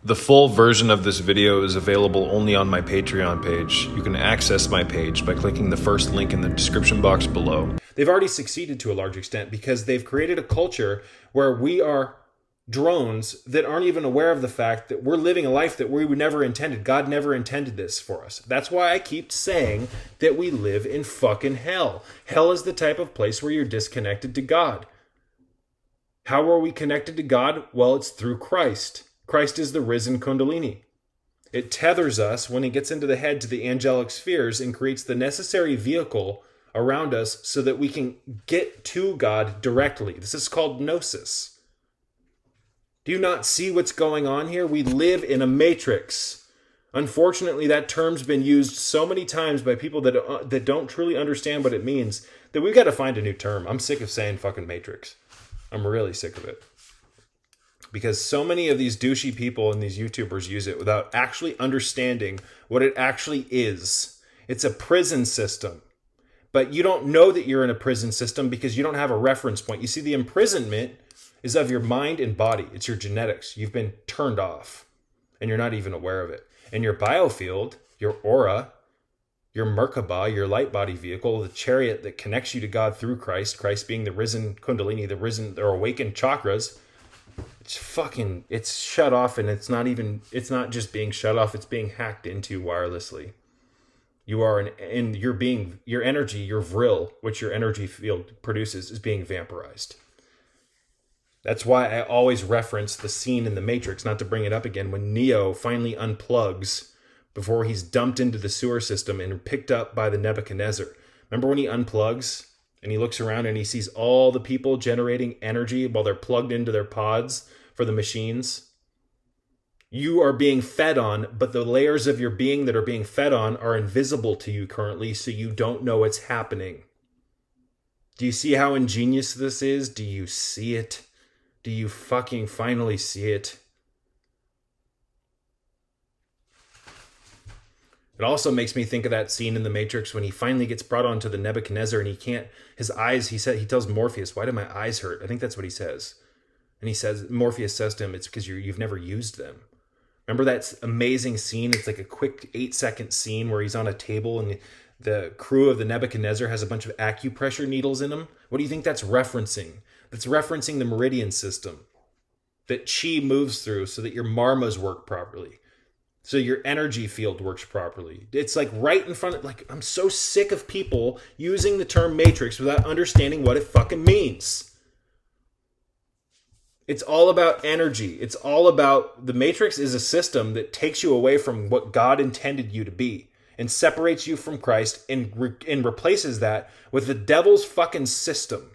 The full version of this video is available only on my Patreon page. You can access my page by clicking the first link in the description box below. They've already succeeded to a large extent because they've created a culture where we are drones that aren't even aware of the fact that we're living a life that we never intended. God never intended this for us. That's why I keep saying that we live in fucking hell. Hell is the type of place where you're disconnected to God. How are we connected to God? Well, it's through Christ. Christ is the risen Kundalini. It tethers us when it gets into the head to the angelic spheres and creates the necessary vehicle around us so that we can get to God directly. This is called Gnosis. Do you not see what's going on here? We live in a matrix. Unfortunately, that term's been used so many times by people that don't truly understand what it means that we've got to find a new term. I'm sick of saying fucking matrix. I'm really sick of it. Because so many of these douchey people and these YouTubers use it without actually understanding what it actually is. It's a prison system. But you don't know that you're in a prison system because you don't have a reference point. You see, the imprisonment is of your mind and body. It's your genetics. You've been turned off and you're not even aware of it. And your biofield, your aura, your Merkaba, your light body vehicle, the chariot that connects you to God through Christ, Christ being the risen Kundalini, the risen or awakened chakras, it's shut off, and it's not just being shut off, it's being hacked into wirelessly. You are your energy, your vril, which your energy field produces, is being vampirized. That's why I always reference the scene in The Matrix, not to bring it up again, when Neo finally unplugs before he's dumped into the sewer system and picked up by the Nebuchadnezzar. Remember when he unplugs and he looks around and he sees all the people generating energy while they're plugged into their pods for the machines? You are being fed on, but the layers of your being that are being fed on are invisible to you currently, so you don't know it's happening. Do you see how ingenious this is? Do you see it? Do you fucking finally see it? It also makes me think of that scene in The Matrix when he finally gets brought onto the Nebuchadnezzar and his eyes, he tells Morpheus, "Why do my eyes hurt?" I think that's what he says. And Morpheus says to him, "It's because you've never used them." Remember that amazing scene? It's like a quick 8-second scene where he's on a table and the crew of the Nebuchadnezzar has a bunch of acupressure needles in them. What do you think that's referencing? That's referencing the meridian system that chi moves through so that your marmas work properly. So your energy field works properly. It's like right in front of, I'm so sick of people using the term matrix without understanding what it fucking means. It's all about energy. It's all about, the matrix is a system that takes you away from what God intended you to be and separates you from Christ and replaces that with the devil's fucking system.